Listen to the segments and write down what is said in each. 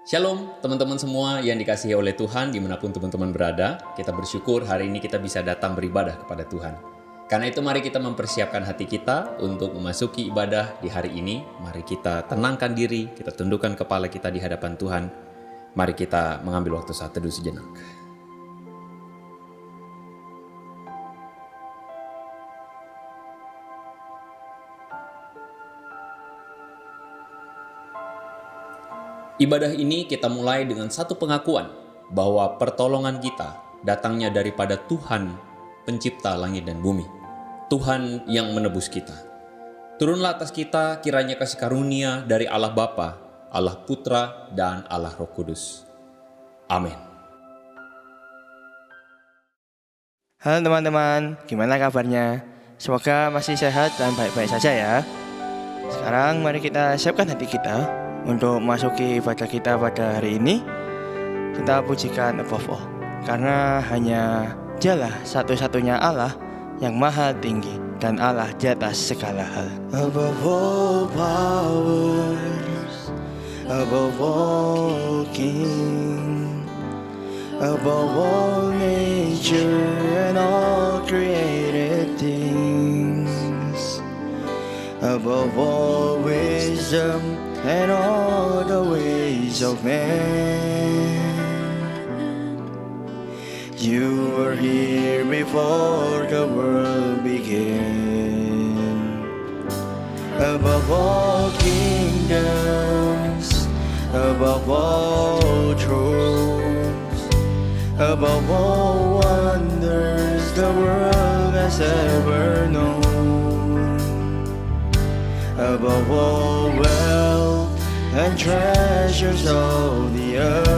Shalom teman-teman semua yang dikasihi oleh Tuhan dimanapun teman-teman berada. Kita bersyukur hari ini kita bisa datang beribadah kepada Tuhan. Karena itu mari kita mempersiapkan hati kita untuk memasuki ibadah di hari ini. Mari kita tenangkan diri, kita tundukkan kepala kita di hadapan Tuhan. Mari kita mengambil waktu saat teduh sejenak. Ibadah ini kita mulai dengan satu pengakuan bahwa pertolongan kita datangnya daripada Tuhan pencipta langit dan bumi. Tuhan yang menebus kita. Turunlah atas kita kiranya kasih karunia dari Allah Bapa, Allah Putra, dan Allah Roh Kudus. Amin. Halo teman-teman, gimana kabarnya? Semoga masih sehat dan baik-baik saja ya. Sekarang mari kita siapkan hati kita untuk masuki ibadah kita pada hari ini. Kita pujikan above all, karena hanya Dialah satu-satunya Allah yang maha tinggi dan Allah di atas segala hal. Above all powers, above all king, above all nature and all created things, above all wisdom and all the ways of man. You were here before the world began. Above all kingdoms, above all thrones, above all wonders the world has ever known, above all wealth and treasures of the earth,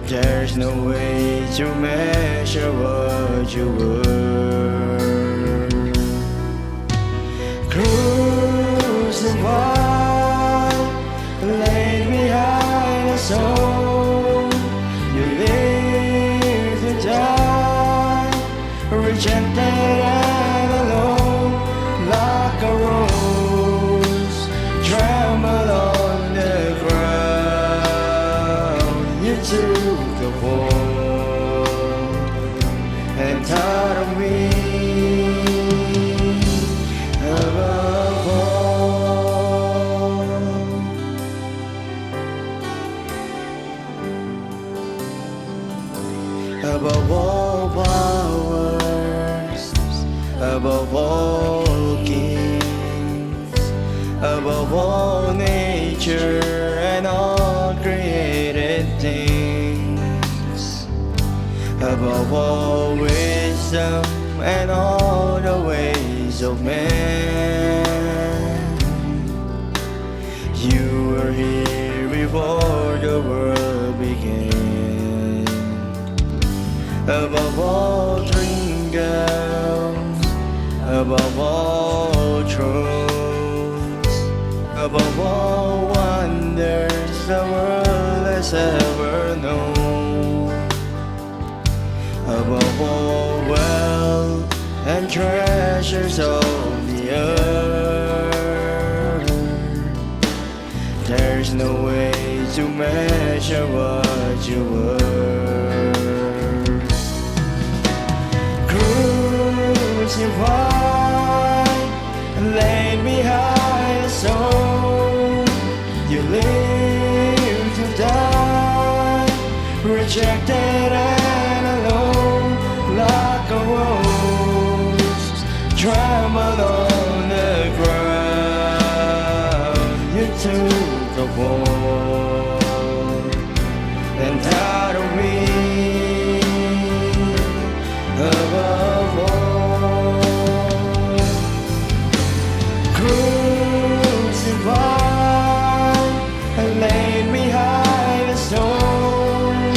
there's no way to measure what you were. Crucified, laid behind a stone, you lived to die, rejected and alone, like a rose trembled on the ground. You took the fall and taught of me above all. Above all powers, above all kings, above all nature and all created things, above all wisdom and all the ways of man. You were here before the world began. Above all kingdoms, above all thrones, above all wonders the world has ever known, above all wealth and treasures of the earth, there's no way to measure what you were. Crucified, laid behind a stone, you lived to die, rejected and alone, like a rose trembled on the ground. You took the fall and taught of me above all. Crucified and laid behind a stone,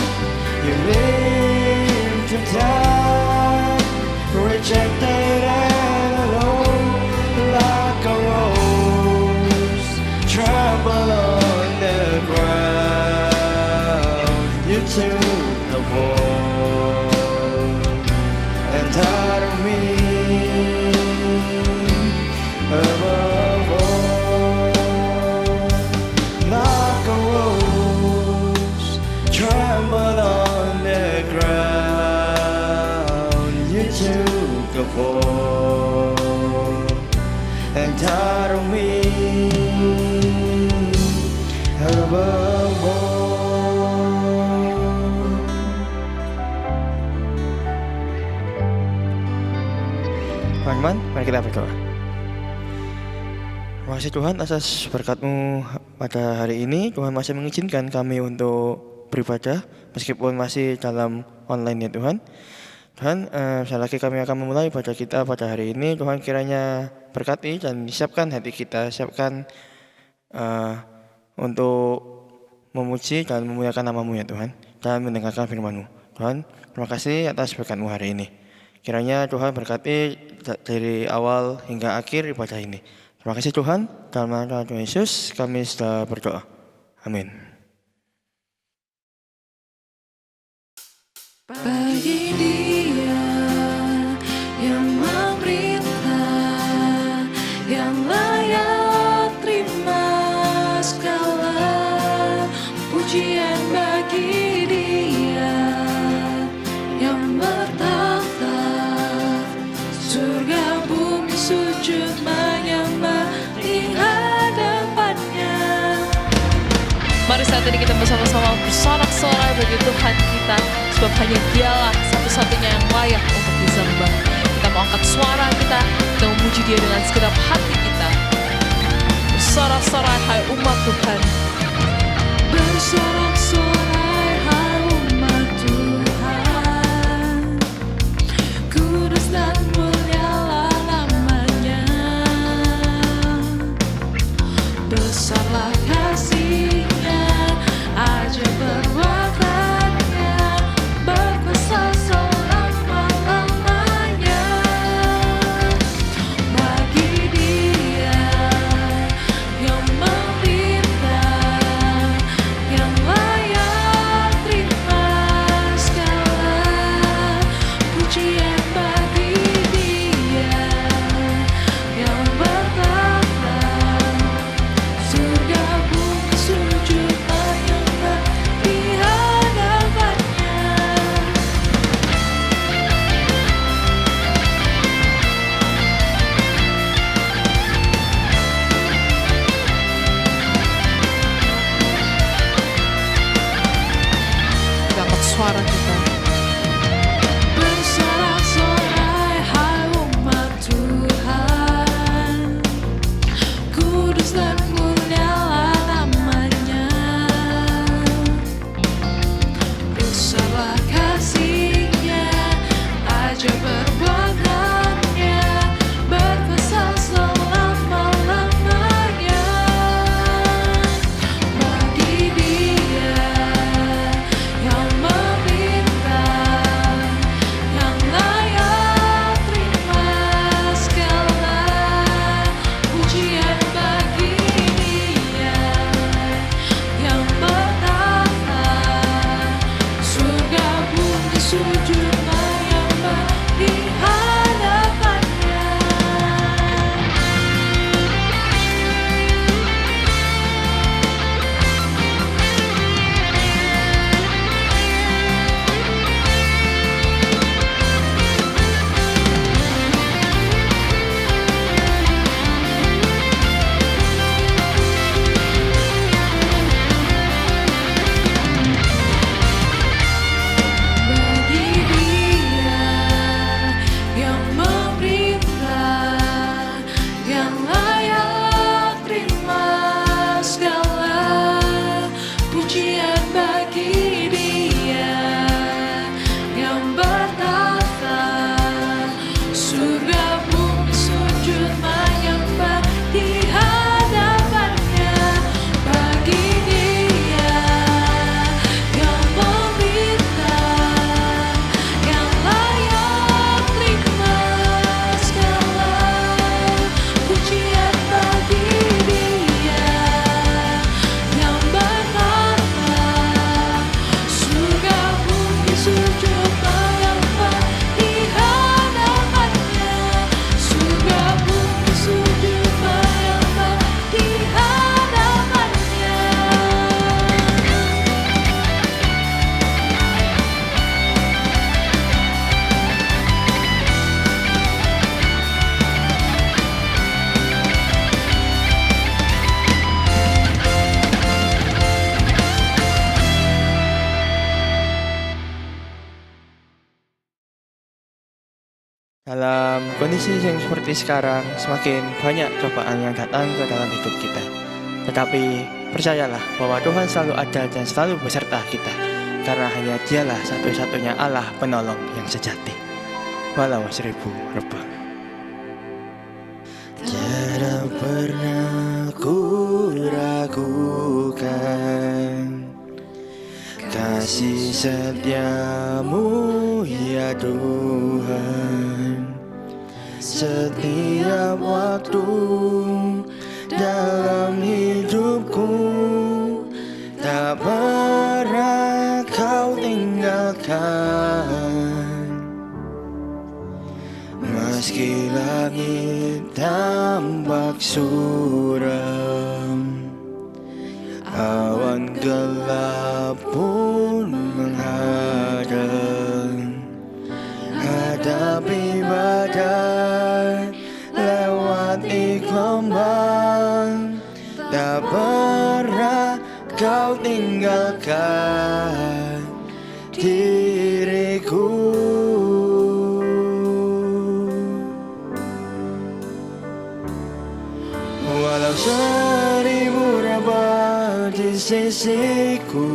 you lived to die, rejected and alone, like a rose trampled on the ground. You took berbohong. Teman-teman, mari kita berdoa. Terima kasih Tuhan atas berkat-Mu pada hari ini. Tuhan masih mengizinkan kami untuk beribadah meskipun masih dalam online ya Tuhan. Tuhan, sekali lagi kami akan memulai ibadah kita pada hari ini. Tuhan kiranya berkati dan siapkan hati kita, siapkan untuk memuji dan memuliakan nama-Mu ya Tuhan, dan mendengarkan firman-Mu. Tuhan, terima kasih atas berkat-Mu hari ini. Kiranya Tuhan berkati dari awal hingga akhir ibadah ini. Terima kasih Tuhan, dalam nama Tuhan Yesus kami sudah berdoa. Amin. Bagi Dia yang memerintah, yang layak terima segala pujian bagi Dia yang bertahta, surga bumi sujud menyembah di hadapannya. Mari saat ini kita bersama-sama bersorak-sorai bagi Tuhan kita, sebab hanya Dialah satu-satunya yang layak untuk disembah. Kita mau angkat suara kita memuji Dia dengan segenap hati kita. Bersorak-sorai hai umat Tuhan. Bersorak-sorai hai umat Tuhan. Kudus dan mulialah namanya. Besarlah kasih-Nya, ajaib perbuatannya, berkuasa selama-lamanya. Bagi Dia yang memerintah, yang layak terima segala pujian bagi Dia yang bertahta, surga bumi sujud menyembah di hadapannya. Kita angkat suara kita. Bersorak-sorai hai umat Tuhan. Kudus dan mulialah namanya. Besarlah kasih-Nya, ajaib perbuatannya, berkuasa selama-lamanya. Bagi Dia yang memerintah, Dalam kondisi yang seperti sekarang, semakin banyak cobaan yang datang ke dalam hidup kita. Tetapi percayalah bahwa Tuhan selalu ada dan selalu beserta kita, karena hanya Dialah satu-satunya Allah penolong yang sejati. Walau 1000 rebah. Tiada pernah ku ragukan kasih setiamu ya Tuhan. Setiap waktu dalam hidupku tak pernah kau tinggalkan. Meski langit tampak suram, awan gelap pun menghadang, hadapi badai, lewati gelombang, tak pernah kau tinggalkan diriku. Walau 1000 rebah di sisiku,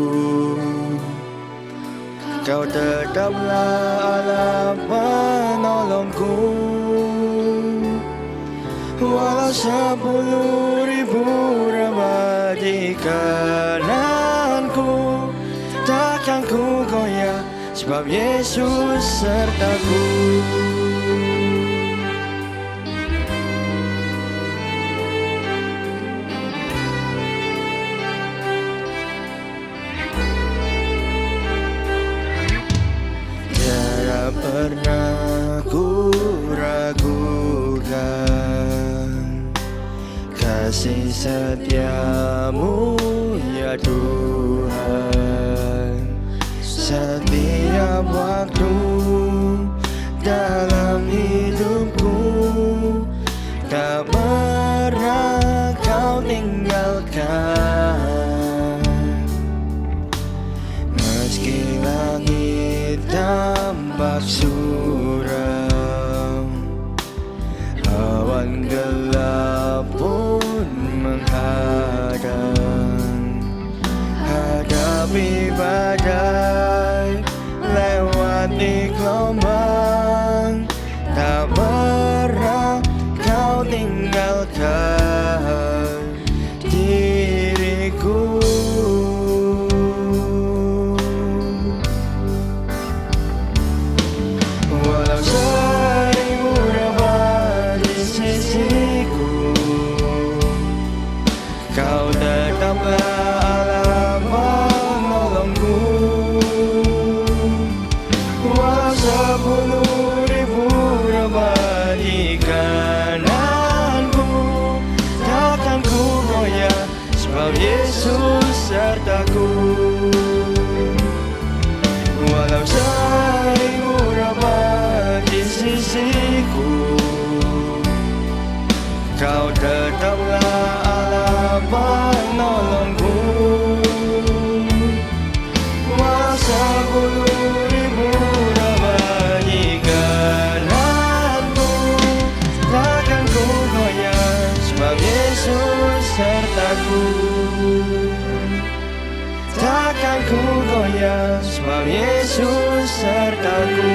kau tetaplah Allah penolongku. Walau 10.000 rebah di kananku, takkan ku goyah sebab Yesus sertaku. Pernah ku ragukan kasih setiamu ya Tuhan. Setiap waktu dalam hidupku tak pernah kau tinggalkan. Meski langit tampak suram, awan gelap pun menghadang, hadapi badai, lewati gelombang, tak pernah kau tinggalkan diriku. Walau 1000 rebah di sisiku, kau tetaplah Allah penolongku. Walau 10.000 rebah di kananku, takkan ku goyah sebab Yesus sertaku. Walau 1000 rebah di sisiku, kau tetaplah Allah penolongku. Walau 10.000 rebah di kananku, takkan ku goyah sebab Yesus sertaku. Takkan ku goyah sebab Yesus sertaku.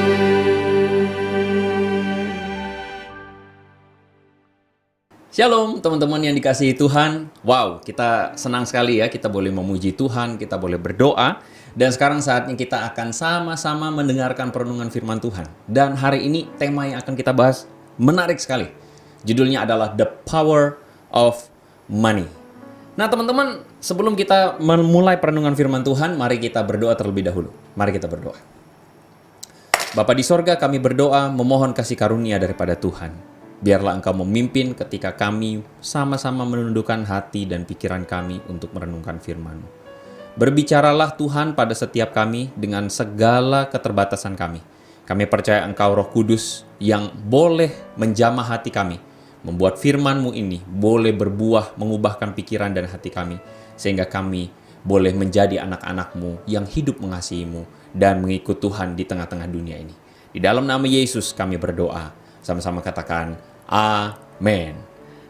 Shalom teman-teman yang dikasihi Tuhan. Wow, kita senang sekali ya kita boleh memuji Tuhan, kita boleh berdoa. Dan sekarang saatnya kita akan sama-sama mendengarkan perenungan firman Tuhan. Dan hari ini tema yang akan kita bahas menarik sekali. Judulnya adalah The Power of Money. Nah teman-teman, sebelum kita memulai perenungan firman Tuhan, mari kita berdoa terlebih dahulu. Mari kita berdoa. Bapa di sorga, kami berdoa memohon kasih karunia daripada Tuhan. Biarlah Engkau memimpin ketika kami sama-sama menundukkan hati dan pikiran kami untuk merenungkan firman-Mu. Berbicaralah Tuhan pada setiap kami dengan segala keterbatasan kami. Kami percaya Engkau Roh Kudus yang boleh menjamah hati kami, membuat firman-Mu ini boleh berbuah mengubahkan pikiran dan hati kami, sehingga kami boleh menjadi anak-anak-Mu yang hidup mengasihi-Mu dan mengikut Tuhan di tengah-tengah dunia ini. Di dalam nama Yesus kami berdoa. Sama-sama katakan amin.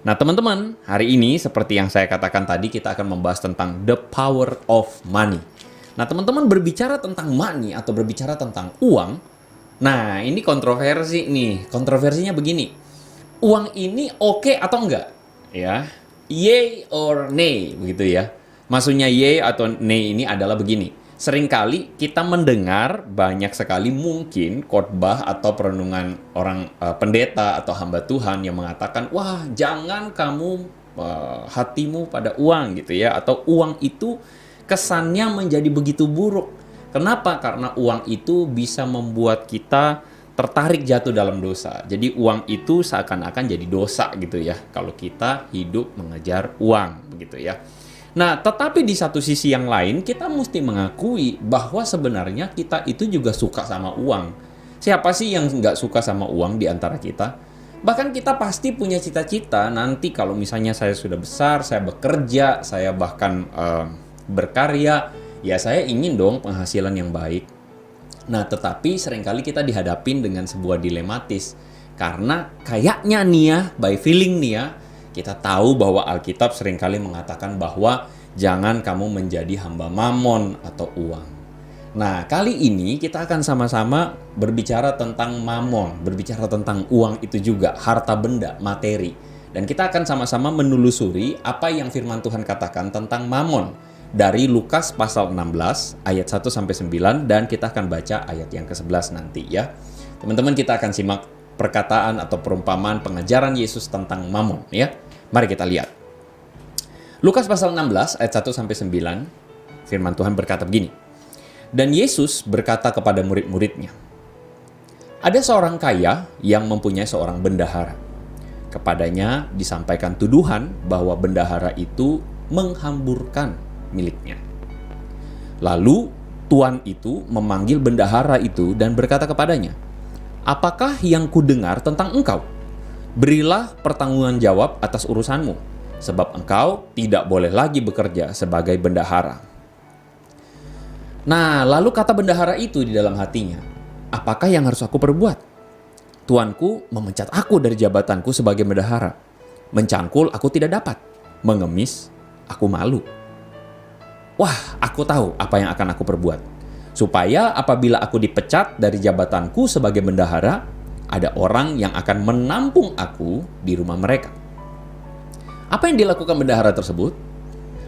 Nah teman-teman, hari ini seperti yang saya katakan tadi, kita akan membahas tentang the power of money. Nah teman-teman, berbicara tentang money atau berbicara tentang uang, nah ini kontroversi nih. Kontroversinya begini, uang ini oke atau enggak? Ya, yay or nay, begitu ya. Maksudnya yay atau nay ini adalah begini. Seringkali kita mendengar banyak sekali mungkin khotbah atau perenungan orang pendeta atau hamba Tuhan yang mengatakan, wah jangan kamu hatimu pada uang gitu ya, atau uang itu kesannya menjadi begitu buruk. Kenapa? Karena uang itu bisa membuat kita tertarik jatuh dalam dosa. Jadi uang itu seakan-akan jadi dosa gitu ya, kalau kita hidup mengejar uang begitu ya. Nah, tetapi di satu sisi yang lain, kita mesti mengakui bahwa sebenarnya kita itu juga suka sama uang. Siapa sih yang nggak suka sama uang di antara kita? Bahkan kita pasti punya cita-cita nanti kalau misalnya saya sudah besar, saya bekerja, saya bahkan berkarya, ya saya ingin dong penghasilan yang baik. Nah, tetapi seringkali kita dihadapin dengan sebuah dilematis. Karena kayaknya nih ya, by feeling nih ya, kita tahu bahwa Alkitab seringkali mengatakan bahwa jangan kamu menjadi hamba mamon atau uang. Nah, kali ini kita akan sama-sama berbicara tentang mamon, berbicara tentang uang itu juga, harta benda, materi. Dan kita akan sama-sama menelusuri apa yang firman Tuhan katakan tentang mamon dari Lukas pasal 16 ayat 1-9, dan kita akan baca ayat yang ke-11 nanti ya. Teman-teman, kita akan simak perkataan atau perumpamaan pengajaran Yesus tentang mamon ya. Mari kita lihat. Lukas pasal 16 ayat 1-9, firman Tuhan berkata begini. Dan Yesus berkata kepada murid-muridnya, ada seorang kaya yang mempunyai seorang bendahara. Kepadanya disampaikan tuduhan bahwa bendahara itu menghamburkan miliknya. Lalu tuan itu memanggil bendahara itu dan berkata kepadanya, apakah yang kudengar tentang engkau? Berilah pertanggungan jawab atas urusanmu, sebab engkau tidak boleh lagi bekerja sebagai bendahara. Nah, lalu kata bendahara itu di dalam hatinya, apakah yang harus aku perbuat? Tuanku memecat aku dari jabatanku sebagai bendahara. Mencangkul aku tidak dapat, mengemis aku malu. Wah, aku tahu apa yang akan aku perbuat, supaya apabila aku dipecat dari jabatanku sebagai bendahara, ada orang yang akan menampung aku di rumah mereka. Apa yang dilakukan bendahara tersebut?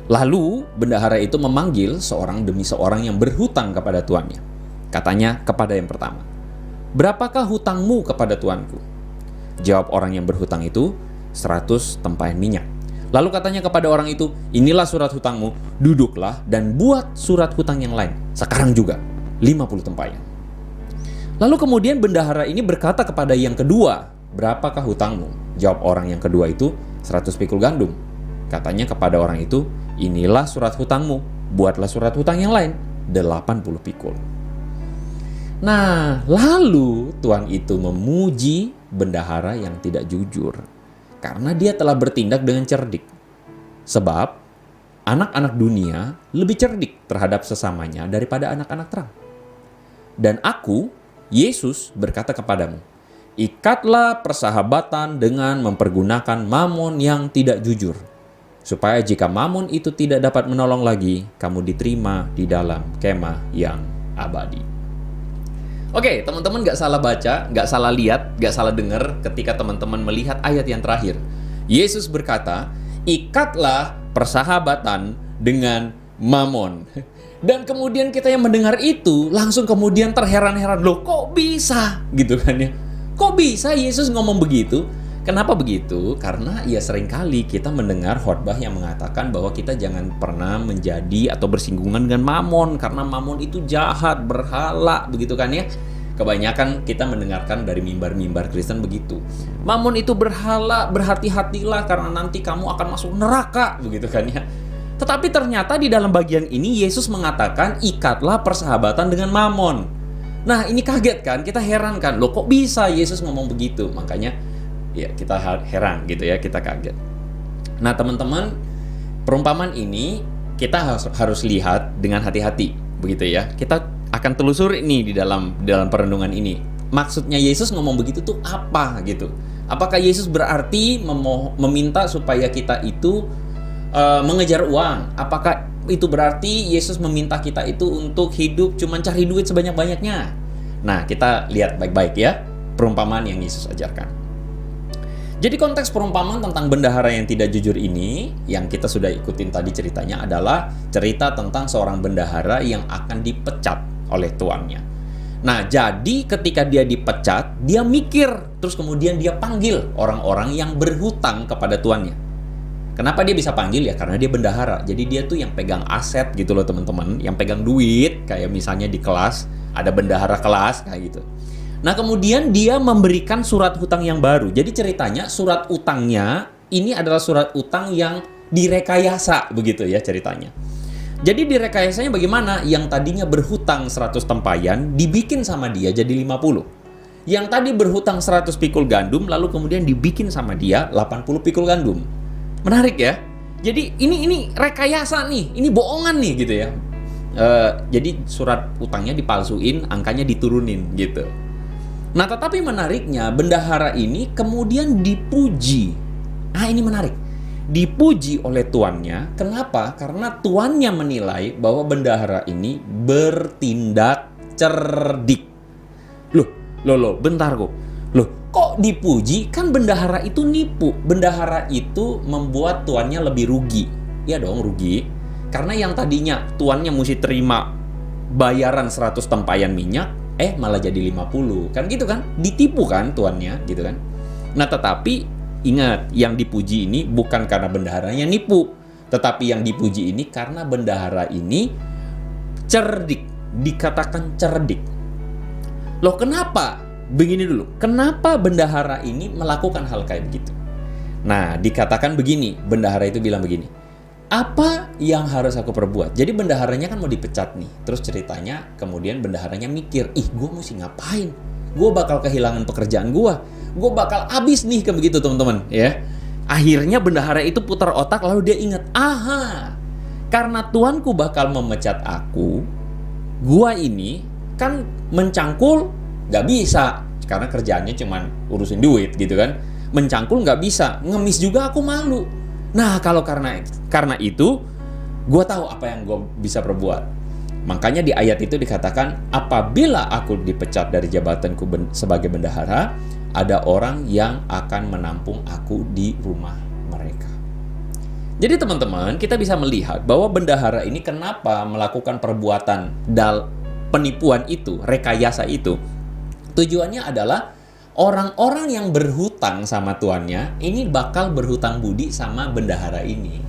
Lalu bendahara itu memanggil seorang demi seorang yang berhutang kepada tuannya. Katanya kepada yang pertama, berapakah hutangmu kepada tuanku? Jawab orang yang berhutang itu, 100 tempayan minyak. Lalu katanya kepada orang itu, inilah surat hutangmu, duduklah dan buat surat hutang yang lain. Sekarang juga, 50 tempayan. Lalu kemudian bendahara ini berkata kepada yang kedua, berapakah hutangmu? Jawab orang yang kedua itu, 100 pikul gandum. Katanya kepada orang itu, inilah surat hutangmu, buatlah surat hutang yang lain, 80 pikul. Nah, lalu tuan itu memuji bendahara yang tidak jujur, karena dia telah bertindak dengan cerdik. Sebab anak-anak dunia lebih cerdik terhadap sesamanya daripada anak-anak terang. Dan aku, Yesus berkata kepadamu, ikatlah persahabatan dengan mempergunakan mamon yang tidak jujur, supaya jika mamon itu tidak dapat menolong lagi, kamu diterima di dalam kemah yang abadi. Oke, teman-teman gak salah baca, gak salah lihat, gak salah dengar ketika teman-teman melihat ayat yang terakhir. Yesus berkata, ikatlah persahabatan dengan mamon. Dan kemudian kita yang mendengar itu langsung kemudian terheran-heran, loh kok bisa gitu kan ya? Kok bisa Yesus ngomong begitu? Kenapa begitu? Karena ya seringkali kita mendengar khotbah yang mengatakan bahwa kita jangan pernah menjadi atau bersinggungan dengan mamon, karena mamon itu jahat, berhala, begitu kan ya? Kebanyakan kita mendengarkan dari mimbar-mimbar Kristen begitu. Mamon itu berhala, berhati-hatilah karena nanti kamu akan masuk neraka, begitu kan ya? Tetapi ternyata di dalam bagian ini Yesus mengatakan ikatlah persahabatan dengan mamon. Nah ini kaget kan, kita heran kan, loh kok bisa Yesus ngomong begitu? Makanya ya kita heran gitu ya, kita kaget. Nah teman-teman, perumpamaan ini kita harus lihat dengan hati-hati begitu ya. Kita akan telusuri nih di dalam perenungan ini. maksudnya Yesus ngomong begitu tuh apa gitu? Apakah Yesus berarti meminta supaya kita itu mengejar uang? Apakah itu berarti Yesus meminta kita itu untuk hidup cuman cari duit sebanyak-banyaknya? Nah, kita lihat baik-baik ya perumpamaan yang Yesus ajarkan. Jadi konteks perumpamaan tentang bendahara yang tidak jujur ini, yang kita sudah ikutin tadi ceritanya, adalah cerita tentang seorang bendahara yang akan dipecat oleh tuannya. Nah, jadi ketika dia dipecat, dia mikir, terus kemudian dia panggil orang-orang yang berhutang kepada tuannya. Kenapa dia bisa panggil ya? Karena dia bendahara. Jadi dia tuh yang pegang aset gitu loh teman-teman, yang pegang duit, kayak misalnya di kelas, ada bendahara kelas, kayak gitu. Nah, kemudian dia memberikan surat hutang yang baru. Jadi ceritanya surat utangnya ini adalah surat utang yang direkayasa begitu ya ceritanya. Jadi direkayasanya bagaimana? Yang tadinya berhutang 100 tempayan dibikin sama dia jadi 50. Yang tadi berhutang 100 pikul gandum lalu kemudian dibikin sama dia 80 pikul gandum. Menarik ya? Jadi ini rekayasa nih, ini bohongan nih gitu ya. Jadi surat utangnya dipalsuin, angkanya diturunin gitu. Nah, tetapi menariknya bendahara ini kemudian dipuji. Nah, ini menarik. Dipuji oleh tuannya. Kenapa? Karena tuannya menilai bahwa bendahara ini bertindak cerdik. Loh, bentar kok. Loh, kok dipuji? Kan bendahara itu nipu. Bendahara itu membuat tuannya lebih rugi. Ya dong, rugi. Karena yang tadinya tuannya mesti terima bayaran 100 tempayan minyak, malah jadi 50. Kan gitu kan? Ditipu kan tuannya, gitu kan? Nah, tetapi ingat, yang dipuji ini bukan karena bendaharanya nipu, tetapi yang dipuji ini karena bendahara ini cerdik, dikatakan cerdik. Loh, kenapa? Begini dulu, kenapa bendahara ini melakukan hal kayak begitu? Nah, dikatakan begini, bendahara itu bilang begini, apa yang harus aku perbuat? Jadi bendaharanya kan mau dipecat nih. Terus ceritanya kemudian bendaharanya mikir, gue mesti ngapain? Gue bakal kehilangan pekerjaan gue bakal habis nih, kayak begitu teman-teman ya. Akhirnya bendahara itu putar otak lalu dia ingat, karena tuanku bakal memecat aku, gue ini kan mencangkul gak bisa karena kerjaannya cuman urusin duit gitu kan. Mencangkul gak bisa, ngemis juga aku malu. Nah, kalau karena itu, gue tahu apa yang gue bisa perbuat. Makanya di ayat itu dikatakan, apabila aku dipecat dari jabatanku sebagai bendahara, ada orang yang akan menampung aku di rumah mereka. Jadi teman-teman, kita bisa melihat bahwa bendahara ini kenapa melakukan perbuatan penipuan itu, rekayasa itu. Tujuannya adalah orang-orang yang berhutang sama tuannya ini bakal berhutang budi sama bendahara ini.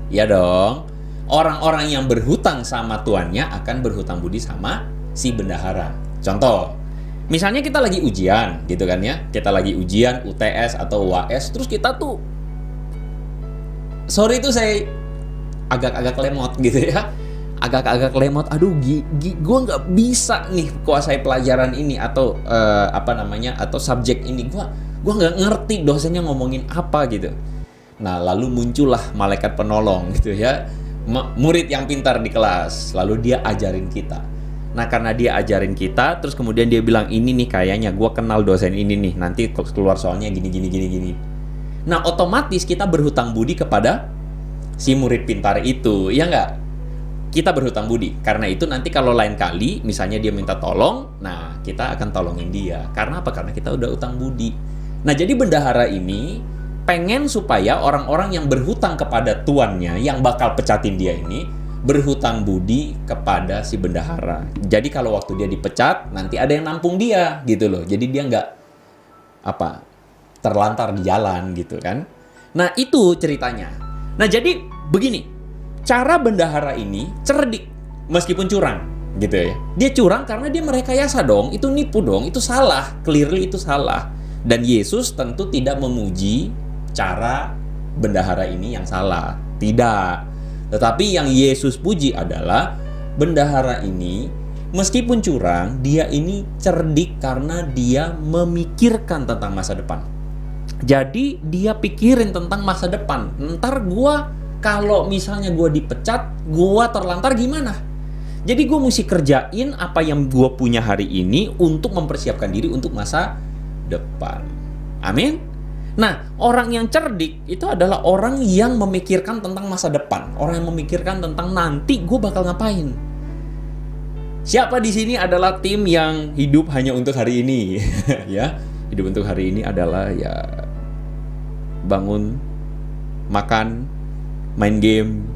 Ya dong. Orang-orang yang berhutang sama tuannya akan berhutang budi sama si bendahara. Contoh, misalnya kita lagi ujian gitu kan ya. Kita lagi ujian UTS atau UAS, terus kita tuh sorry itu saya agak-agak lemot gitu ya. Agak-agak lemot, gue nggak bisa nih kuasai pelajaran ini atau atau subjek ini, gue nggak ngerti dosennya ngomongin apa gitu. Nah, lalu muncullah malaikat penolong gitu ya, murid yang pintar di kelas, lalu dia ajarin kita. Nah, karena dia ajarin kita, terus kemudian dia bilang, ini nih kayaknya gue kenal dosen ini nih, nanti keluar soalnya gini. Nah, otomatis kita berhutang budi kepada si murid pintar itu, ya nggak? Kita berhutang budi. Karena itu nanti kalau lain kali misalnya dia minta tolong, nah kita akan tolongin dia. Karena apa? Karena kita udah utang budi. Nah, jadi bendahara ini pengen supaya orang-orang yang berhutang kepada tuannya yang bakal pecatin dia ini berhutang budi kepada si bendahara. Jadi kalau waktu dia dipecat, nanti ada yang nampung dia gitu loh. Jadi dia nggak terlantar di jalan gitu kan. Nah, itu ceritanya. Nah, jadi begini. Cara bendahara ini cerdik meskipun curang gitu ya. Dia curang karena dia merekayasa dong, itu nipu dong, itu salah, clearly itu salah. Dan Yesus tentu tidak memuji cara bendahara ini yang salah, tidak. Tetapi yang Yesus puji adalah bendahara ini meskipun curang, dia ini cerdik karena dia memikirkan tentang masa depan. Jadi dia pikirin tentang masa depan. Ntar kalau misalnya gue dipecat, gue terlantar gimana? Jadi gue mesti kerjain apa yang gue punya hari ini untuk mempersiapkan diri untuk masa depan. Amin. Nah, orang yang cerdik itu adalah orang yang memikirkan tentang masa depan. Orang yang memikirkan tentang nanti gue bakal ngapain. Siapa di sini adalah tim yang hidup hanya untuk hari ini? Ya, hidup untuk hari ini adalah ya bangun, makan, main game,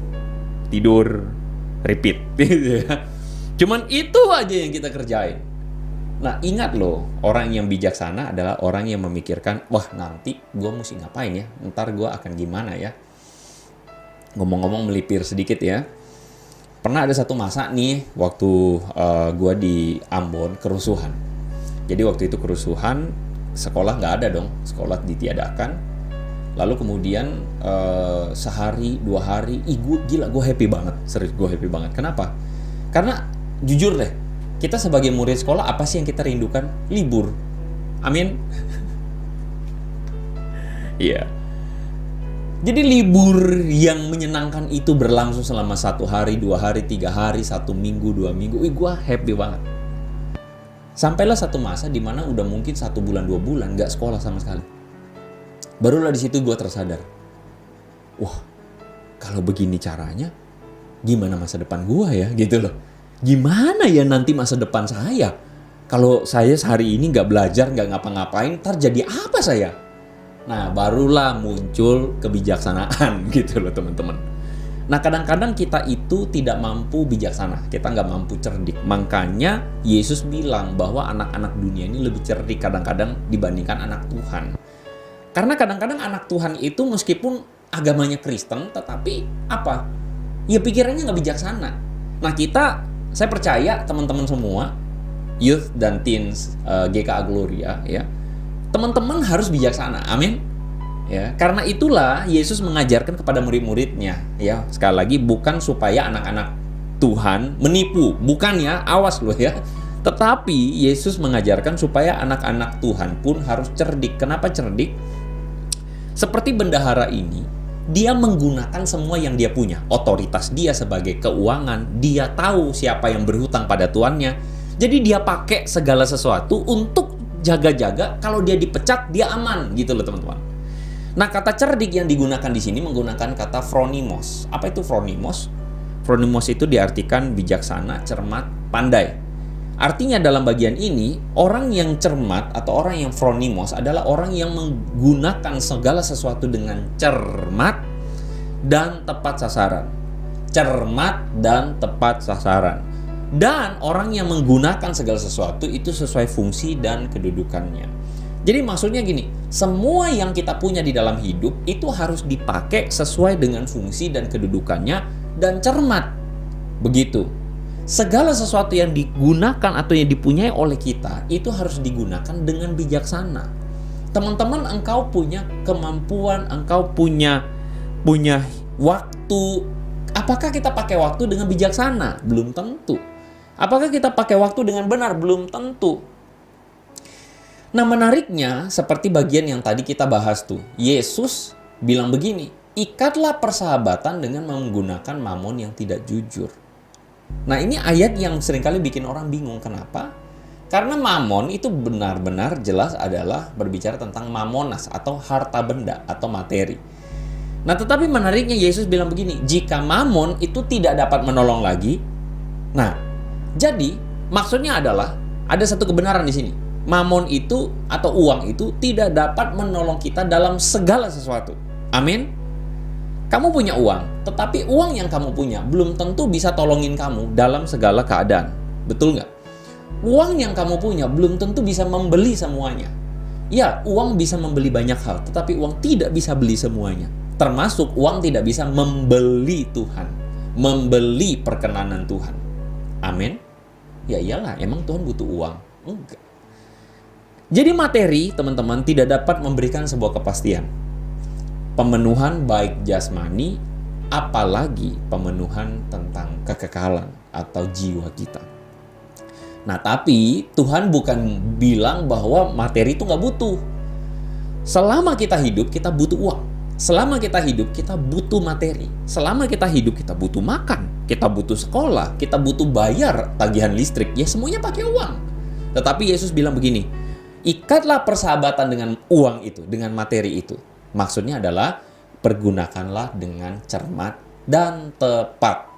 tidur, repeat. Cuman itu aja yang kita kerjain. Nah, ingat loh, orang yang bijaksana adalah orang yang memikirkan, wah nanti gue mesti ngapain ya, ntar gue akan gimana ya. Ngomong-ngomong melipir sedikit ya, pernah ada satu masa nih, waktu gue di Ambon kerusuhan. Jadi waktu itu kerusuhan, sekolah nggak ada dong, sekolah ditiadakan. Lalu kemudian sehari, 2 hari, gue happy banget, serius gue happy banget. Kenapa? Karena jujur deh, kita sebagai murid sekolah, apa sih yang kita rindukan? Libur. Amin. Iya. Jadi libur yang menyenangkan itu berlangsung selama 1 hari, 2 hari, 3 hari, 1 minggu, 2 minggu. Gue happy banget. Sampailah satu masa di mana udah mungkin 1 bulan, 2 bulan nggak sekolah sama sekali. Barulah di situ gue tersadar. Wah, kalau begini caranya, gimana masa depan gue ya? Gitu loh. Gimana ya nanti masa depan saya? Kalau saya sehari ini nggak belajar, nggak ngapa-ngapain, ntar jadi apa saya? Nah, barulah muncul kebijaksanaan gitu loh teman-teman. Nah, kadang-kadang kita itu tidak mampu bijaksana, kita nggak mampu cerdik. Makanya Yesus bilang bahwa anak-anak dunia ini lebih cerdik kadang-kadang dibandingkan anak Tuhan. Karena kadang-kadang anak Tuhan itu meskipun agamanya Kristen, tetapi apa? Ya pikirannya nggak bijaksana. Nah, saya percaya teman-teman semua, youth dan teens GKA Gloria, ya, teman-teman harus bijaksana, amin. Ya, karena itulah Yesus mengajarkan kepada murid-muridnya, ya, sekali lagi bukan supaya anak-anak Tuhan menipu, bukan ya, awas loh ya. Tetapi Yesus mengajarkan supaya anak-anak Tuhan pun harus cerdik. Kenapa cerdik? Seperti bendahara ini, dia menggunakan semua yang dia punya. Otoritas dia sebagai keuangan, dia tahu siapa yang berhutang pada tuannya. Jadi dia pakai segala sesuatu untuk jaga-jaga kalau dia dipecat dia aman gitu loh teman-teman. Nah, kata cerdik yang digunakan di sini menggunakan kata phronimos. Apa itu phronimos? Phronimos itu diartikan bijaksana, cermat, pandai. Artinya dalam bagian ini, orang yang cermat atau orang yang phronimos adalah orang yang menggunakan segala sesuatu dengan cermat dan tepat sasaran. Cermat dan tepat sasaran. Dan orang yang menggunakan segala sesuatu itu sesuai fungsi dan kedudukannya. Jadi maksudnya gini, semua yang kita punya di dalam hidup itu harus dipakai sesuai dengan fungsi dan kedudukannya dan cermat. Begitu. Segala sesuatu yang digunakan atau yang dipunyai oleh kita itu harus digunakan dengan bijaksana. Teman-teman, engkau punya kemampuan, engkau punya waktu. Apakah kita pakai waktu dengan bijaksana? Belum tentu. Apakah kita pakai waktu dengan benar? Belum tentu. Nah, menariknya seperti bagian yang tadi kita bahas tuh. Yesus bilang begini, ikatlah persahabatan dengan menggunakan mamon yang tidak jujur. Nah, ini ayat yang seringkali bikin orang bingung. Kenapa? Karena mamon itu benar-benar jelas adalah berbicara tentang mamonas atau harta benda atau materi. Nah, tetapi menariknya Yesus bilang begini, jika mamon itu tidak dapat menolong lagi. Nah, jadi maksudnya adalah ada satu kebenaran di sini. Mamon itu atau uang itu tidak dapat menolong kita dalam segala sesuatu. Amin. Kamu punya uang, tetapi uang yang kamu punya belum tentu bisa tolongin kamu dalam segala keadaan. Betul nggak? Uang yang kamu punya belum tentu bisa membeli semuanya. Ya, uang bisa membeli banyak hal, tetapi uang tidak bisa beli semuanya. Termasuk uang tidak bisa membeli Tuhan, membeli perkenanan Tuhan. Amin. Ya iyalah, emang Tuhan butuh uang? Enggak. Jadi materi, teman-teman, tidak dapat memberikan sebuah kepastian. Pemenuhan baik jasmani, apalagi pemenuhan tentang kekekalan atau jiwa kita. Nah, tapi Tuhan bukan bilang bahwa materi itu nggak butuh. Selama kita hidup, kita butuh uang. selama kita hidup, kita butuh materi. Selama kita hidup, kita butuh makan, kita butuh sekolah, kita butuh bayar tagihan listrik. Ya semuanya pakai uang. Tetapi Yesus bilang begini, ikatlah persahabatan dengan uang itu, dengan materi itu. Maksudnya adalah pergunakanlah dengan cermat dan tepat.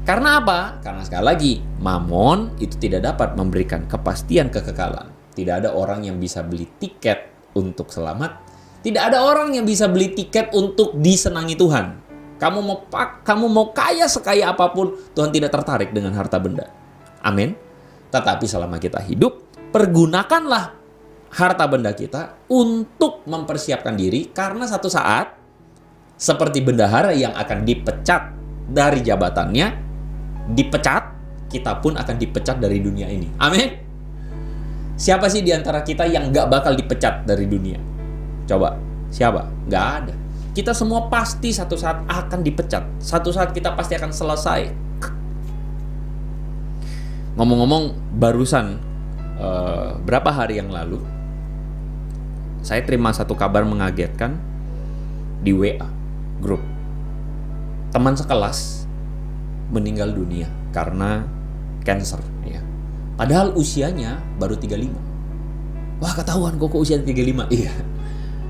Karena apa? Karena sekali lagi, mamon itu tidak dapat memberikan kepastian kekekalan. Tidak ada orang yang bisa beli tiket untuk selamat. Tidak ada orang yang bisa beli tiket untuk disenangi Tuhan. Kamu mau kaya sekaya apapun, Tuhan tidak tertarik dengan harta benda. Amin. Tetapi selama kita hidup, pergunakanlah harta benda kita untuk mempersiapkan diri, karena satu saat seperti bendahara yang akan dipecat dari jabatannya, kita pun akan dipecat dari dunia ini. Amin. Siapa sih di antara kita yang gak bakal dipecat dari dunia? Coba, siapa? Gak ada. Kita semua pasti satu saat akan dipecat. Satu saat kita pasti akan selesai. Ngomong-ngomong, barusan berapa hari yang lalu, saya terima satu kabar mengagetkan di WA grup. Teman sekelas meninggal dunia karena cancer. Ya. Padahal usianya baru 35. Wah, ketahuan kok usia 35. Iya.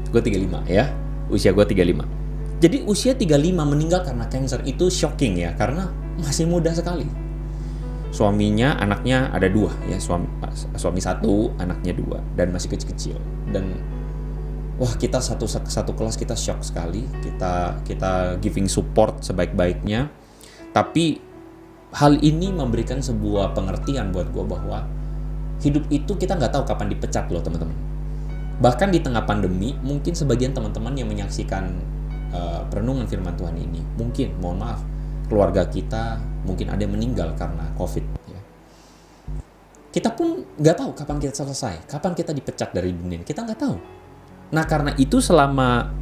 Gue 35 ya, usia gue 35. Jadi usia 35 meninggal karena cancer itu shocking ya, karena masih muda sekali. Suaminya, anaknya ada 2 ya, suami 1, anaknya 2, dan masih kecil-kecil. Dan wah, kita satu kelas kita shock sekali, kita giving support sebaik-baiknya. Tapi hal ini memberikan sebuah pengertian buat gue bahwa hidup itu kita nggak tahu kapan dipecat loh teman-teman. Bahkan di tengah pandemi, mungkin sebagian teman-teman yang menyaksikan perenungan firman Tuhan ini, mungkin, mohon maaf, keluarga kita mungkin ada yang meninggal karena COVID. Ya. Kita pun nggak tahu kapan kita selesai, kapan kita dipecat dari dunia, kita nggak tahu. Nah karena itu selama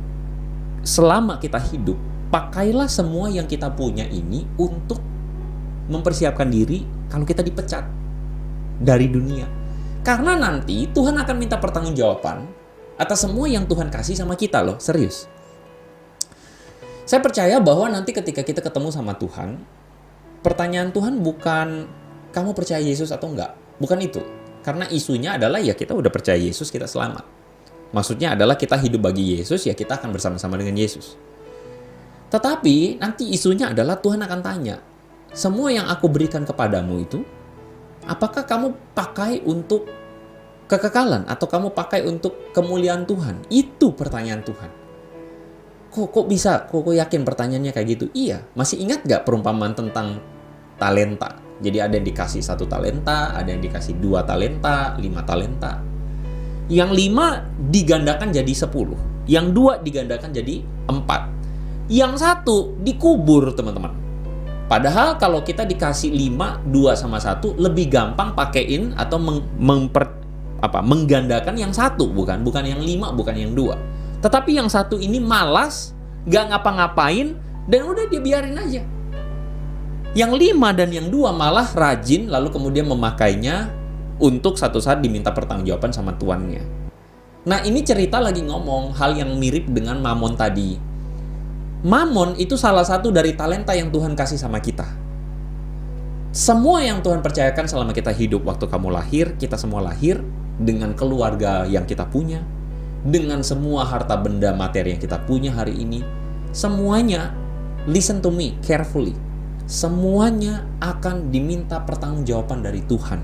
kita hidup, pakailah semua yang kita punya ini untuk mempersiapkan diri kalau kita dipecat dari dunia. Karena nanti Tuhan akan minta pertanggungjawaban atas semua yang Tuhan kasih sama kita loh, serius. Saya percaya bahwa nanti ketika kita ketemu sama Tuhan, pertanyaan Tuhan bukan kamu percaya Yesus atau enggak. Bukan itu. Karena isunya adalah ya kita udah percaya Yesus, kita selamat. Maksudnya adalah kita hidup bagi Yesus, ya kita akan bersama-sama dengan Yesus. Tetapi nanti isunya adalah Tuhan akan tanya, semua yang aku berikan kepadamu itu, apakah kamu pakai untuk kekekalan atau kamu pakai untuk kemuliaan Tuhan? Itu pertanyaan Tuhan. Kok bisa? Kok yakin pertanyaannya kayak gitu? Iya. Masih ingat gak perumpamaan tentang talenta? Jadi ada yang dikasih 1 talenta, ada yang dikasih 2 talenta, 5 talenta. Yang 5 digandakan jadi 10. Yang 2 digandakan jadi 4. Yang 1 dikubur teman-teman. Padahal kalau kita dikasih 5, 2 sama 1 lebih gampang pakein atau menggandakan yang 1, bukan yang 5, bukan yang 2. Tetapi yang 1 ini malas, gak ngapa-ngapain, dan udah dia biarin aja. Yang 5 dan yang 2 malah rajin, lalu kemudian memakainya untuk satu saat diminta pertanggungjawaban sama tuannya. Nah ini cerita lagi ngomong hal yang mirip dengan mamon tadi. Mamon itu salah satu dari talenta yang Tuhan kasih sama kita. Semua yang Tuhan percayakan selama kita hidup, waktu kamu lahir, kita semua lahir dengan keluarga yang kita punya, dengan semua harta benda materi yang kita punya hari ini, semuanya, listen to me carefully, semuanya akan diminta pertanggungjawaban dari Tuhan.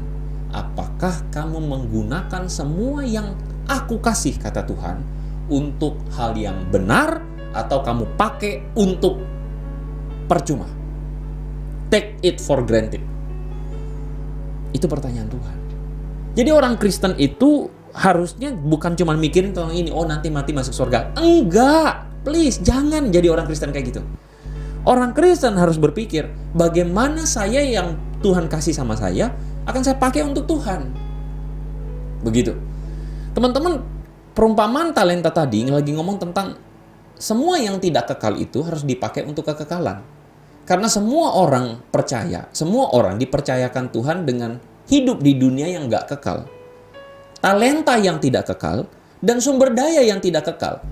Apakah kamu menggunakan semua yang aku kasih, kata Tuhan, untuk hal yang benar, atau kamu pakai untuk percuma? Take it for granted. Itu pertanyaan Tuhan. Jadi orang Kristen itu harusnya bukan cuma mikirin tentang ini, oh nanti mati masuk surga. Enggak, please jangan jadi orang Kristen kayak gitu. Orang Kristen harus berpikir, bagaimana saya yang Tuhan kasih sama saya akan saya pakai untuk Tuhan. Begitu. Teman-teman, perumpamaan talenta tadi lagi ngomong tentang semua yang tidak kekal itu harus dipakai untuk kekekalan. Karena semua orang percaya, semua orang dipercayakan Tuhan dengan hidup di dunia yang gak kekal. Talenta yang tidak kekal dan sumber daya yang tidak kekal.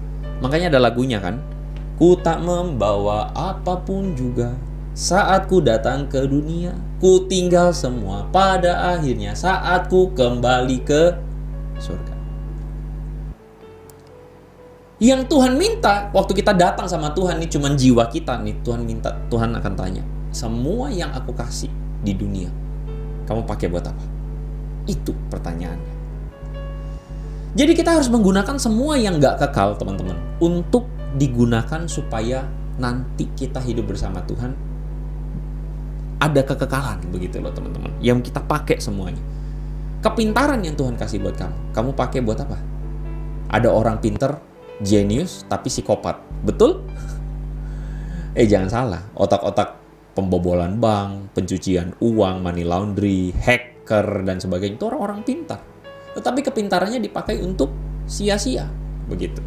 Makanya ada lagunya kan. Ku tak membawa apapun juga saat ku datang ke dunia. Ku tinggal semua pada akhirnya saat ku kembali ke surga. Yang Tuhan minta waktu kita datang sama Tuhan nih cuman jiwa kita nih. Tuhan minta, Tuhan akan tanya, semua yang aku kasih di dunia kamu pakai buat apa? Itu pertanyaannya. Jadi kita harus menggunakan semua yang gak kekal, teman-teman, untuk digunakan supaya nanti kita hidup bersama Tuhan ada kekekalan, begitu loh teman-teman. Yang kita pakai semuanya. Kepintaran yang Tuhan kasih buat kamu pakai buat apa? Ada orang pinter, jenius, tapi psikopat, betul? Jangan salah, otak-otak pembobolan bank, pencucian uang, money laundry, hacker, dan sebagainya itu orang-orang pintar. Tetapi kepintarannya dipakai untuk sia-sia, begitu.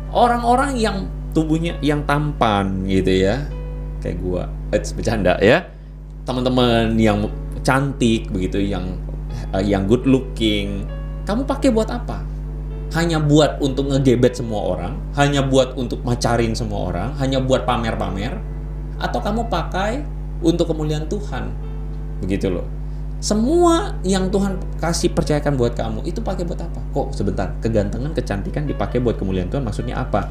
Orang-orang yang tubuhnya yang tampan gitu ya, kayak gua, bercanda ya, teman-teman yang cantik begitu, yang good looking, kamu pakai buat apa? Hanya buat untuk ngegebet semua orang, hanya buat untuk macarin semua orang, hanya buat pamer-pamer, atau kamu pakai untuk kemuliaan Tuhan, begitu loh. Semua yang Tuhan kasih percayakan buat kamu itu pakai buat apa? Kok sebentar, kegantengan, kecantikan dipakai buat kemuliaan Tuhan, maksudnya apa?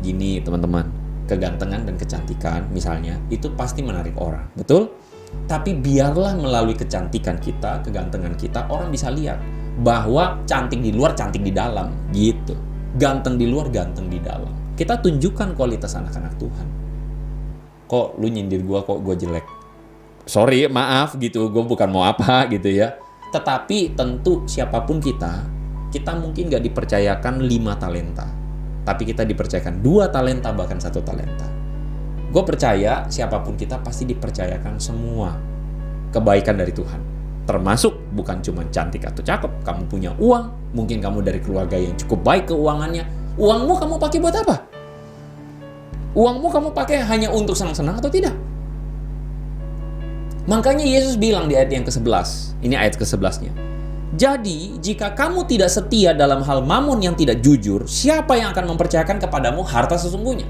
Gini teman-teman, kegantengan dan kecantikan misalnya itu pasti menarik orang, betul? Tapi biarlah melalui kecantikan kita, kegantengan kita, orang bisa lihat bahwa cantik di luar, cantik di dalam, gitu. Ganteng di luar, ganteng di dalam. Kita tunjukkan kualitas anak-anak Tuhan. Kok lu nyindir gua, kok gua jelek? Sorry, maaf gitu, gue bukan mau apa gitu ya. Tetapi tentu siapapun kita mungkin gak dipercayakan 5 talenta. Tapi kita dipercayakan 2 talenta, bahkan 1 talenta. Gue percaya siapapun kita pasti dipercayakan semua kebaikan dari Tuhan. Termasuk bukan cuma cantik atau cakep, kamu punya uang, mungkin kamu dari keluarga yang cukup baik keuangannya. Uangmu kamu pakai buat apa? Uangmu kamu pakai hanya untuk senang-senang atau tidak? Makanya Yesus bilang di ayat yang ke-11, ini ayat ke-11-nya. Jadi, jika kamu tidak setia dalam hal mamon yang tidak jujur, siapa yang akan mempercayakan kepadamu harta sesungguhnya?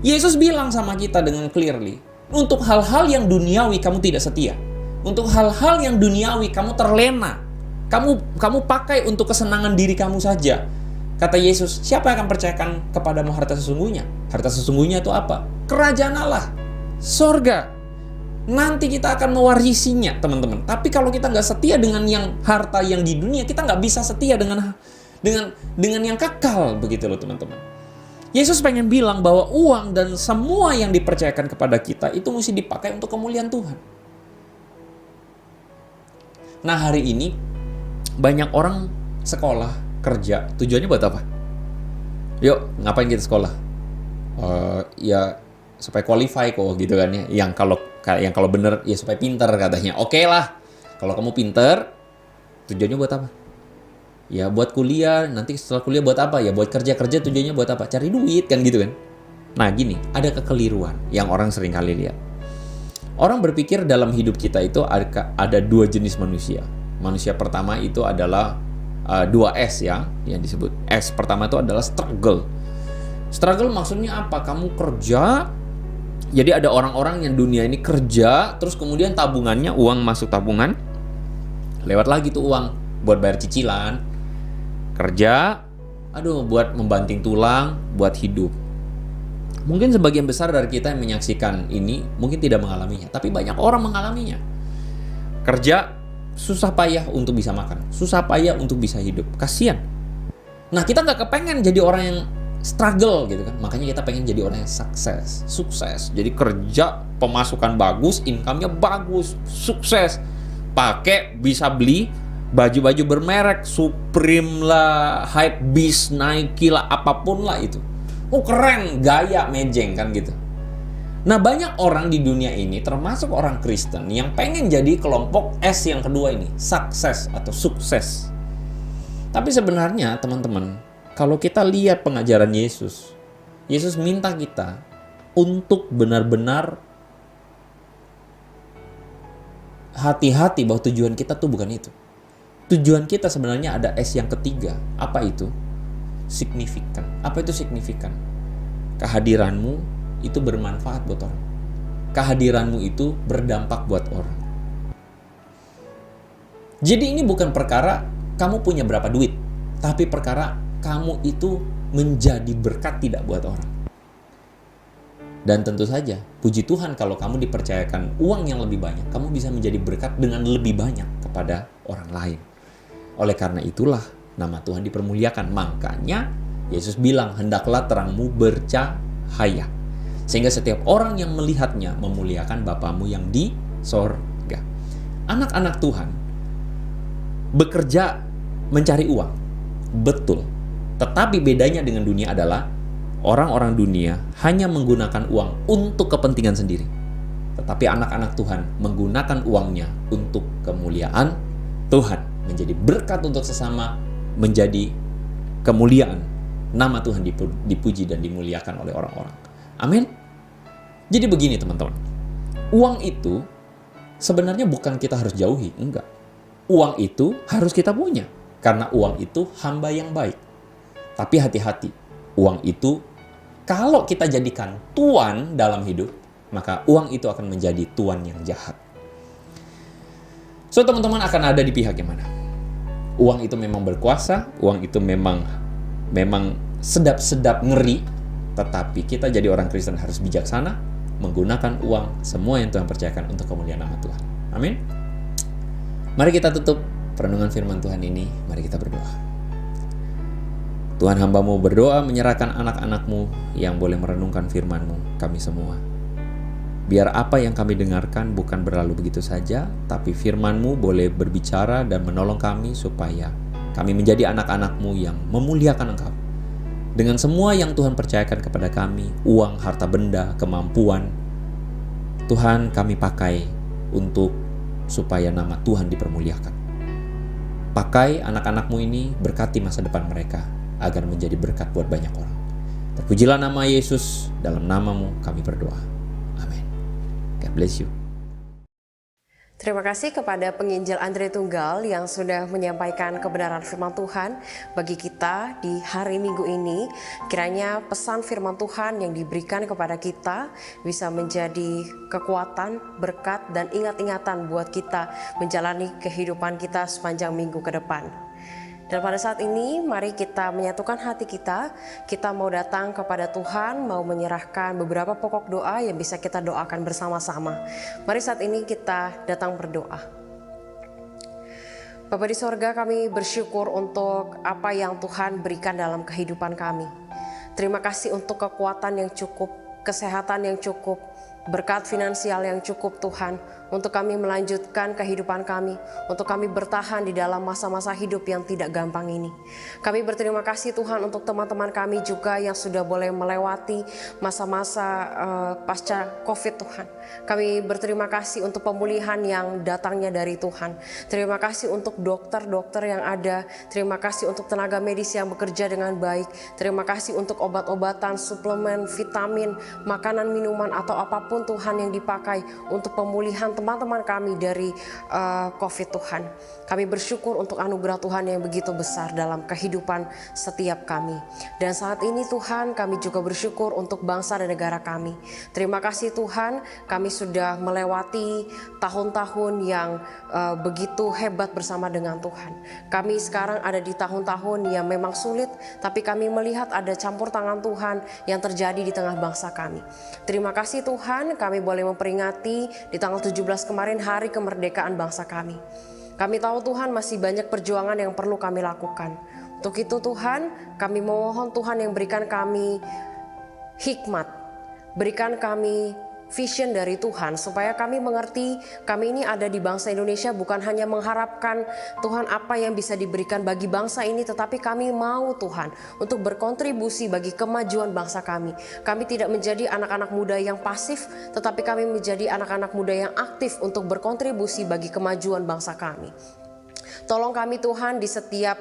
Yesus bilang sama kita dengan clearly, untuk hal-hal yang duniawi kamu tidak setia. Untuk hal-hal yang duniawi kamu terlena. Kamu pakai untuk kesenangan diri kamu saja. Kata Yesus, siapa yang akan percayakan kepadamu harta sesungguhnya? Harta sesungguhnya itu apa? Kerajaan Allah, sorga. Nanti kita akan mewarisinya, teman-teman. Tapi kalau kita nggak setia dengan yang harta yang di dunia, kita nggak bisa setia dengan yang kekal, begitu loh teman-teman. Yesus pengen bilang bahwa uang dan semua yang dipercayakan kepada kita itu mesti dipakai untuk kemuliaan Tuhan. Nah, hari ini banyak orang sekolah, kerja, tujuannya buat apa? Yuk, ngapain kita sekolah? Ya supaya qualify kok gitu kan ya. Yang kalau bener ya supaya pinter katanya. Oke lah. Kalau kamu pinter, tujuannya buat apa? Ya buat kuliah, nanti setelah kuliah buat apa? Ya buat kerja tujuannya buat apa? Cari duit kan gitu kan. Nah gini, ada kekeliruan yang orang sering kali lihat. Orang berpikir dalam hidup kita itu ada 2 jenis manusia. Manusia pertama itu adalah 2S ya, yang disebut. S pertama itu adalah struggle. Struggle maksudnya apa? Kamu kerja, jadi ada orang-orang yang dunia ini kerja, terus kemudian tabungannya, uang masuk tabungan, lewat lagi tuh uang buat bayar cicilan, kerja, buat membanting tulang, buat hidup. Mungkin sebagian besar dari kita yang menyaksikan ini mungkin tidak mengalaminya, tapi banyak orang mengalaminya. Kerja, susah payah untuk bisa makan, susah payah untuk bisa hidup, kasihan. Nah kita nggak kepengen jadi orang yang struggle gitu kan, makanya kita pengen jadi orang yang sukses. Jadi kerja, pemasukan bagus, income-nya bagus, sukses, pakai bisa beli baju-baju bermerek, Supreme lah, Hypebeast, Nike lah, apapun lah itu. Keren, gaya, mejeng kan gitu. Nah banyak orang di dunia ini, termasuk orang Kristen, yang pengen jadi kelompok S yang kedua ini, sukses atau sukses. Tapi sebenarnya teman-teman, kalau kita lihat pengajaran Yesus minta kita untuk benar-benar hati-hati bahwa tujuan kita tuh bukan itu. Tujuan kita sebenarnya ada S yang ketiga. Apa itu? signifikan. Apa itu signifikan? Kehadiranmu itu bermanfaat buat orang. Kehadiranmu itu berdampak buat orang. Jadi ini bukan perkara kamu punya berapa duit, tapi perkara kamu itu menjadi berkat tidak buat orang. Dan tentu saja, puji Tuhan kalau kamu dipercayakan uang yang lebih banyak, kamu bisa menjadi berkat dengan lebih banyak kepada orang lain. Oleh karena itulah nama Tuhan dipermuliakan. Makanya Yesus bilang, hendaklah terangmu bercahaya, sehingga setiap orang yang melihatnya memuliakan Bapamu yang di sorga. Anak-anak Tuhan bekerja mencari uang, betul. Tetapi bedanya dengan dunia adalah orang-orang dunia hanya menggunakan uang untuk kepentingan sendiri. Tetapi anak-anak Tuhan menggunakan uangnya untuk kemuliaan Tuhan, menjadi berkat untuk sesama, menjadi kemuliaan nama Tuhan dipuji dan dimuliakan oleh orang-orang. Amin. Jadi begini teman-teman, uang itu sebenarnya bukan kita harus jauhi, enggak. Uang itu harus kita punya, karena uang itu hamba yang baik. Tapi hati-hati, uang itu kalau kita jadikan tuan dalam hidup, maka uang itu akan menjadi tuan yang jahat. So teman-teman akan ada di pihak yang mana? Uang itu memang berkuasa, uang itu memang sedap-sedap ngeri, tetapi kita jadi orang Kristen harus bijaksana, menggunakan uang semua yang Tuhan percayakan untuk kemuliaan nama Tuhan. Amin. Mari kita tutup perenungan firman Tuhan ini, mari kita berdoa. Tuhan, hamba-Mu berdoa menyerahkan anak-anak-Mu yang boleh merenungkan firman-Mu, kami semua. Biar apa yang kami dengarkan bukan berlalu begitu saja, tapi firman-Mu boleh berbicara dan menolong kami supaya kami menjadi anak-anak-Mu yang memuliakan Engkau. Dengan semua yang Tuhan percayakan kepada kami, uang, harta benda, kemampuan, Tuhan kami pakai untuk supaya nama Tuhan dipermuliakan. Pakai anak-anak-Mu ini, berkati masa depan mereka, agar menjadi berkat buat banyak orang. Terpujilah nama Yesus, dalam nama-Mu kami berdoa. Amin. God bless you. Terima kasih kepada penginjil Andre Tunggal yang sudah menyampaikan kebenaran firman Tuhan bagi kita di hari Minggu ini. Kiranya pesan firman Tuhan yang diberikan kepada kita bisa menjadi kekuatan, berkat, dan ingat-ingatan buat kita menjalani kehidupan kita sepanjang minggu ke depan. Dan pada saat ini mari kita menyatukan hati kita mau datang kepada Tuhan, mau menyerahkan beberapa pokok doa yang bisa kita doakan bersama-sama. Mari saat ini kita datang berdoa. Bapa di sorga, kami bersyukur untuk apa yang Tuhan berikan dalam kehidupan kami. Terima kasih untuk kekuatan yang cukup, kesehatan yang cukup, berkat finansial yang cukup Tuhan, untuk kami melanjutkan kehidupan kami, untuk kami bertahan di dalam masa-masa hidup yang tidak gampang ini. Kami berterima kasih Tuhan untuk teman-teman kami juga yang sudah boleh melewati masa-masa pasca COVID Tuhan. Kami berterima kasih untuk pemulihan yang datangnya dari Tuhan. Terima kasih untuk dokter-dokter yang ada. Terima kasih untuk tenaga medis yang bekerja dengan baik. Terima kasih untuk obat-obatan, suplemen, vitamin, makanan, minuman, atau apapun Tuhan yang dipakai untuk pemulihan teman-teman kami dari COVID Tuhan. Kami bersyukur untuk anugerah Tuhan yang begitu besar dalam kehidupan setiap kami. Dan saat ini Tuhan, kami juga bersyukur untuk bangsa dan negara kami. Terima kasih Tuhan, kami sudah melewati tahun-tahun yang begitu hebat bersama dengan Tuhan. Kami sekarang ada di tahun-tahun yang memang sulit, tapi kami melihat ada campur tangan Tuhan yang terjadi di tengah bangsa kami. Terima kasih Tuhan, kami boleh memperingati di tanggal 17 kemarin hari kemerdekaan bangsa kami. Kami tahu Tuhan masih banyak perjuangan yang perlu kami lakukan. Untuk itu Tuhan, kami memohon Tuhan yang berikan kami hikmat, berikan kami vision dari Tuhan supaya kami mengerti kami ini ada di bangsa Indonesia bukan hanya mengharapkan Tuhan apa yang bisa diberikan bagi bangsa ini, tetapi kami mau Tuhan untuk berkontribusi bagi kemajuan bangsa kami. Kami tidak menjadi anak-anak muda yang pasif, tetapi kami menjadi anak-anak muda yang aktif untuk berkontribusi bagi kemajuan bangsa kami. Tolong kami Tuhan di setiap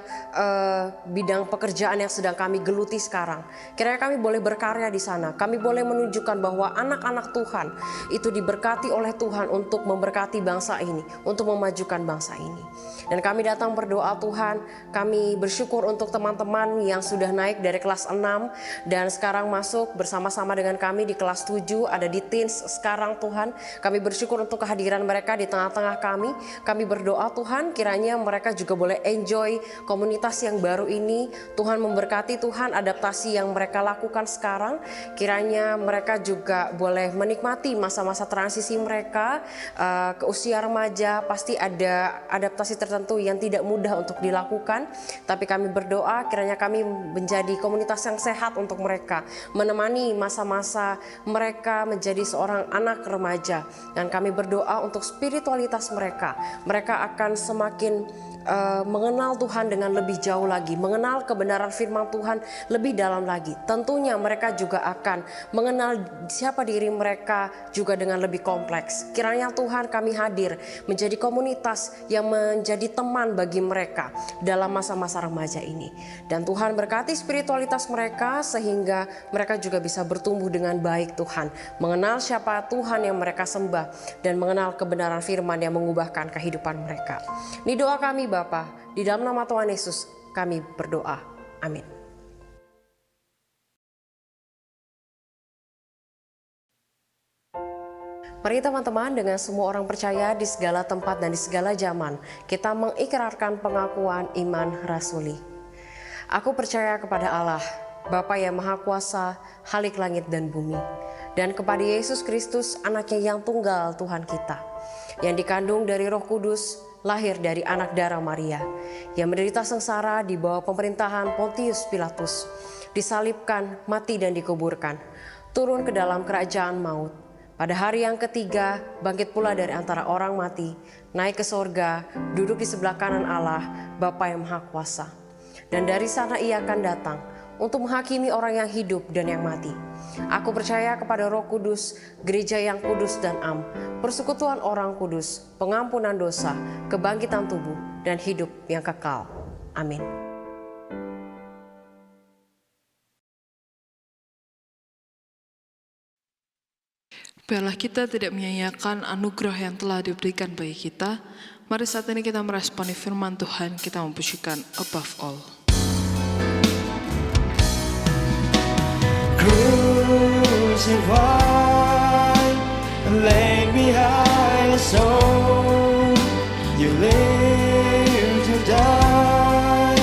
bidang pekerjaan yang sedang kami geluti sekarang. Kiranya kami boleh berkarya di sana. Kami boleh menunjukkan bahwa anak-anak Tuhan itu diberkati oleh Tuhan untuk memberkati bangsa ini, untuk memajukan bangsa ini. Dan kami datang berdoa Tuhan, kami bersyukur untuk teman-teman yang sudah naik dari kelas 6 dan sekarang masuk bersama-sama dengan kami di kelas 7, ada di teens sekarang Tuhan. Kami bersyukur untuk kehadiran mereka di tengah-tengah kami. Kami berdoa Tuhan, kiranya mereka juga boleh enjoy komunitas yang baru ini. Tuhan memberkati Tuhan adaptasi yang mereka lakukan sekarang. Kiranya mereka juga boleh menikmati masa-masa transisi mereka ke usia remaja. Pasti ada adaptasi tertentu yang tidak mudah untuk dilakukan. Tapi kami berdoa kiranya kami menjadi komunitas yang sehat untuk mereka. Menemani masa-masa mereka menjadi seorang anak remaja. Dan kami berdoa untuk spiritualitas mereka. Mereka akan semakin mengenal Tuhan dengan lebih jauh lagi, mengenal kebenaran firman Tuhan lebih dalam lagi. Tentunya mereka juga akan mengenal siapa diri mereka juga dengan lebih kompleks. Kiranya Tuhan kami hadir menjadi komunitas yang menjadi teman bagi mereka dalam masa-masa remaja ini. Dan Tuhan berkati spiritualitas mereka sehingga mereka juga bisa bertumbuh dengan baik Tuhan. Mengenal siapa Tuhan yang mereka sembah dan mengenal kebenaran firman yang mengubahkan kehidupan mereka. Ini doa kami Bapa, di dalam nama Tuhan Yesus kami berdoa. Amin. Mari teman-teman, dengan semua orang percaya di segala tempat dan di segala zaman, kita mengikrarkan pengakuan iman rasuli. Aku percaya kepada Allah, Bapa yang Maha Kuasa, Khalik langit dan bumi, dan kepada Yesus Kristus, anaknya yang tunggal Tuhan kita, yang dikandung dari Roh Kudus, lahir dari anak darah Maria, yang menderita sengsara di bawah pemerintahan Pontius Pilatus, disalibkan, mati dan dikuburkan, turun ke dalam kerajaan maut. Pada hari yang ketiga, bangkit pula dari antara orang mati, naik ke sorga, duduk di sebelah kanan Allah, Bapa yang Maha Kuasa. Dan dari sana ia akan datang untuk menghakimi orang yang hidup dan yang mati. Aku percaya kepada Roh Kudus, gereja yang kudus dan am, persekutuan orang kudus, pengampunan dosa, kebangkitan tubuh, dan hidup yang kekal. Amin. Biarlah kita tidak menyia-nyiakan anugerah yang telah diberikan bagi kita. Mari saat ini kita meresponi firman Tuhan, kita mempujikan above all. Crucified, laid behind the stone, you live to die,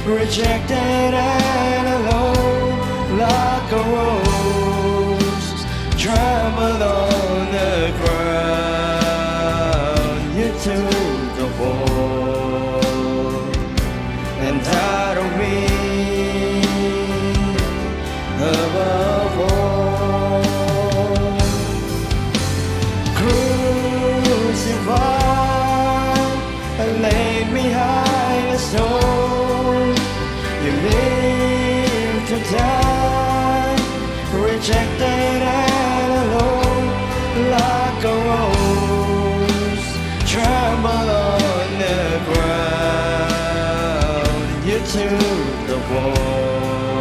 rejected and alone, like a rose, trampled on the ground. You took the fall and died on me above all. Crucified and laid behind a stone, you live to die, rejected and alone, like a rose, tremble on the ground. You took the fall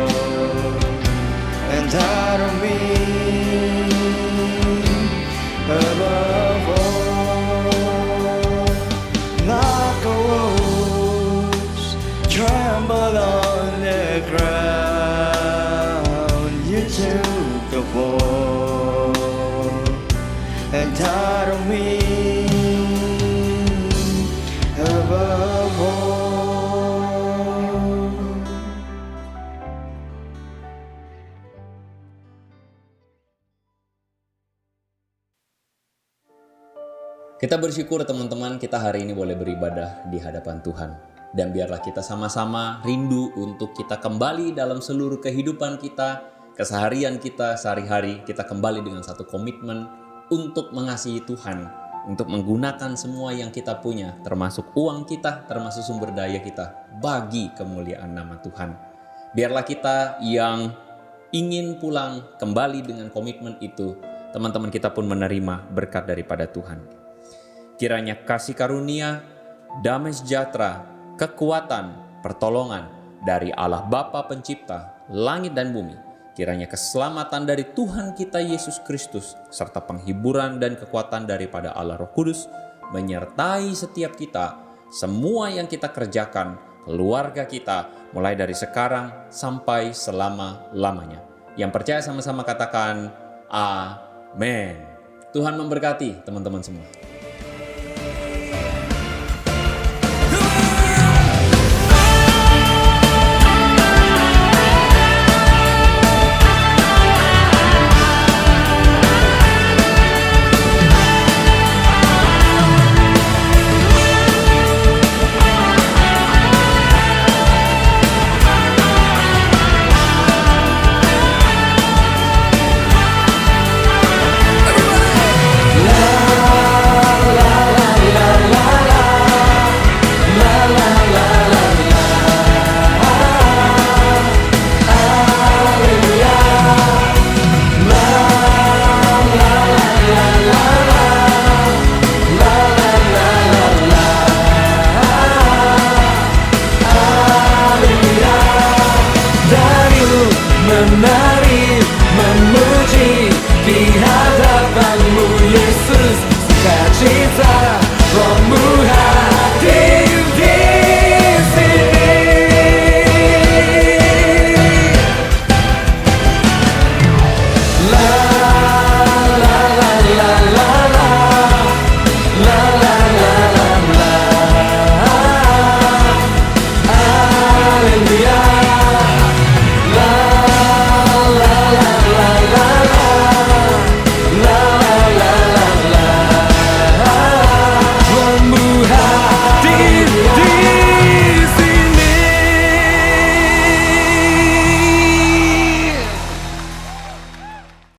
and died on me above all, like a rose, tremble on the ground. You took the fall and died on me above all. Kita bersyukur teman-teman, kita hari ini boleh beribadah di hadapan Tuhan. Dan biarlah kita sama-sama rindu untuk kita kembali dalam seluruh kehidupan kita, keseharian kita, sehari-hari, kita kembali dengan satu komitmen untuk mengasihi Tuhan, untuk menggunakan semua yang kita punya, termasuk uang kita, termasuk sumber daya kita, bagi kemuliaan nama Tuhan. Biarlah kita yang ingin pulang kembali dengan komitmen itu, teman-teman kita pun menerima berkat daripada Tuhan. Kiranya kasih karunia, damai sejahtera, kekuatan, pertolongan dari Allah Bapa Pencipta langit dan bumi, kiranya keselamatan dari Tuhan kita Yesus Kristus, serta penghiburan dan kekuatan daripada Allah Roh Kudus, menyertai setiap kita, semua yang kita kerjakan, keluarga kita, mulai dari sekarang sampai selama-lamanya. Yang percaya sama-sama katakan, Amin. Tuhan memberkati teman-teman semua.